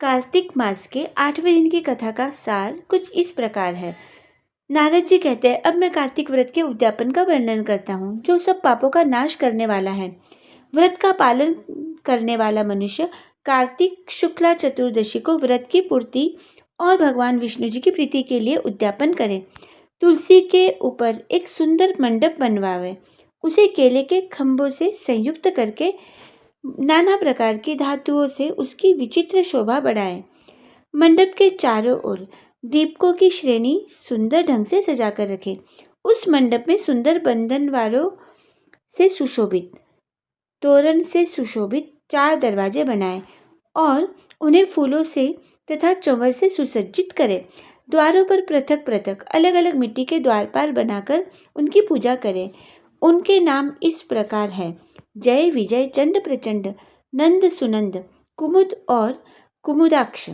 कार्तिक मास के 8वें दिन की कथा का सार कुछ इस प्रकार है। नारद जी कहते हैं, अब मैं कार्तिक व्रत के उद्यापन का वर्णन करता हूँ, जो सब पापों का नाश करने वाला है। व्रत का पालन करने वाला मनुष्य कार्तिक शुक्ला चतुर्दशी को व्रत की पूर्ति और भगवान विष्णु जी की प्रीति के लिए उद्यापन करे। तुलसी के ऊपर एक सुंदर मंडप बनवावे, उसे केले के खंभों से संयुक्त करके नाना प्रकार की धातुओं से उसकी विचित्र शोभा बढ़ाए। मंडप के चारों ओर दीपकों की श्रेणी सुंदर ढंग से सजाकर रखे। उस मंडप में सुंदर बंधनवारों से सुशोभित, तोरण से सुशोभित 4 दरवाजे बनाए और उन्हें फूलों से तथा चंवर से सुसज्जित करे। द्वारों पर पृथक पृथक अलग अलग मिट्टी के द्वारपाल बनाकर उनकी पूजा करें। उनके नाम इस प्रकार है: जय, विजय, चंड प्रचंड, नंद सुनंद, कुमुद और कुमुदाक्ष।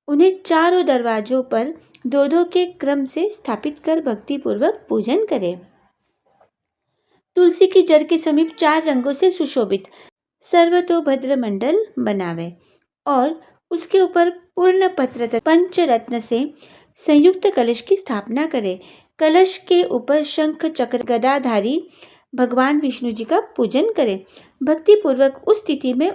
उन्हें चारों दरवाजों पर 2-2 के क्रम से स्थापित कर भक्तिपूर्वक पूजन करें। तुलसी की जड़ के समीप 4 रंगों से सुशोभित सर्वतोभद्र मंडल बनावे और उसके ऊपर पूर्ण पत्र पंचरत्न से संयुक्त कलश की स्थापना करें। कलश के ऊपर शंख चक्र गदाधारी भगवान विष्णु जी का पूजन करें। भक्ति पूर्वक उस तिथि में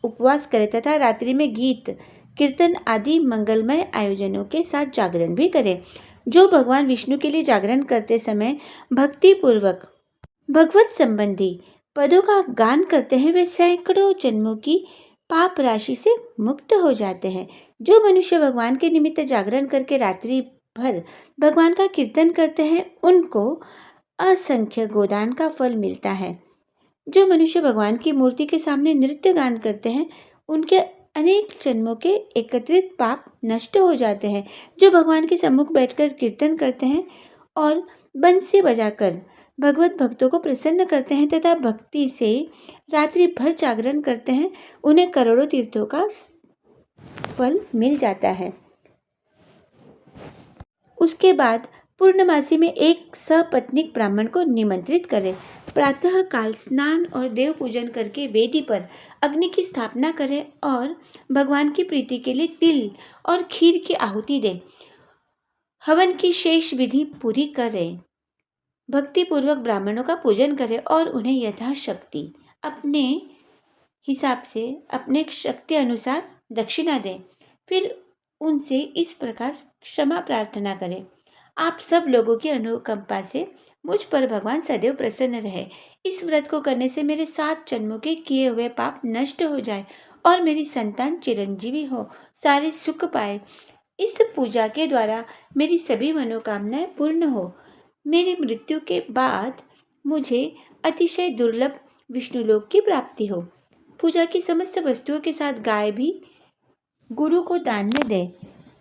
उपवास करें तथा रात्रि में गीत कीर्तन आदि मंगलमय आयोजनों के साथ जागरण भी करें। जो भगवान विष्णु के लिए जागरण करते समय भक्ति पूर्वक भगवत संबंधी पदों का गान करते हैं, वे सैकड़ों जन्मों की पाप राशि से मुक्त हो जाते हैं। जो मनुष्य भगवान के निमित्त जागरण करके रात्रि भर भगवान का कीर्तन करते हैं, उनको असंख्य गोदान का फल मिलता है। जो मनुष्य भगवान की मूर्ति के सामने नृत्य गान करते हैं, उनके अनेक जन्मों के एकत्रित पाप नष्ट हो जाते हैं। जो भगवान के सम्मुख बैठकर कीर्तन करते हैं और बंसी बजाकर भगवत भक्तों को प्रसन्न करते हैं तथा भक्ति से रात्रि भर जागरण करते हैं, उन्हें करोड़ों तीर्थों का फल मिल जाता है। उसके बाद पूर्णमासी में एक सपत्नीक ब्राह्मण को निमंत्रित करें। प्रातः काल स्नान और देव पूजन करके वेदी पर अग्नि की स्थापना करें और भगवान की प्रीति के लिए तिल और खीर की आहुति दें। हवन की शेष विधि पूरी करें। भक्ति पूर्वक ब्राह्मणों का पूजन करें और उन्हें यथाशक्ति अपने हिसाब से अपने शक्ति अनुसार दक्षिणा दें। फिर उनसे इस प्रकार क्षमा प्रार्थना करें: आप सब लोगों की अनुकंपा से मुझ पर भगवान सदैव प्रसन्न रहे। इस व्रत को करने से मेरे 7 जन्मों के किए हुए पाप नष्ट हो जाए और मेरी संतान चिरंजीवी हो, सारे सुख पाए। इस पूजा के द्वारा मेरी सभी मनोकामनाएं पूर्ण हो। मेरी मृत्यु के बाद मुझे अतिशय दुर्लभ विष्णुलोक की प्राप्ति हो। पूजा की समस्त वस्तुओं के साथ गाय भी गुरु को दान में दे।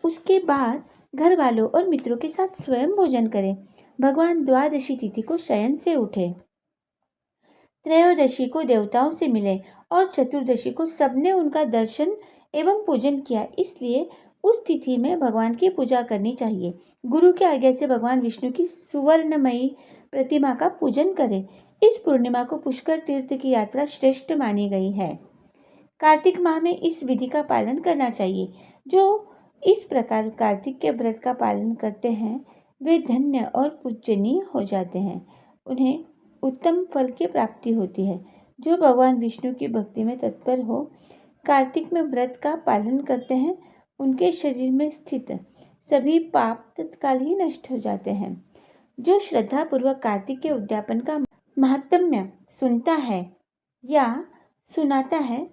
उसके बाद घर वालों और मित्रों के साथ स्वयं भोजन करें। भगवान द्वादशी तिथि को शयन से उठे, त्रयोदशी को देवताओं से मिले और चतुर्दशी को सबने उनका दर्शन एवं पूजन किया। इसलिए उस तिथि में भगवान की पूजा करनी चाहिए। गुरु की आज्ञा से भगवान विष्णु की सुवर्णमयी प्रतिमा का पूजन करें। इस पूर्णिमा को पुष्कर तीर्थ की यात्रा श्रेष्ठ मानी गई है। कार्तिक माह में इस विधि का पालन करना चाहिए। जो इस प्रकार कार्तिक के व्रत का पालन करते हैं, वे धन्य और पूजनीय हो जाते हैं। उन्हें उत्तम फल की प्राप्ति होती है। जो भगवान विष्णु की भक्ति में तत्पर हो, कार्तिक में व्रत का पालन करते हैं, उनके शरीर में स्थित सभी पाप तत्काल ही नष्ट हो जाते हैं। जो श्रद्धापूर्वक कार्तिक के उद्यापन का महात्म्य सुनता है या सुनाता है,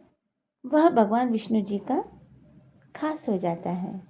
वह भगवान विष्णु जी का खास हो जाता है।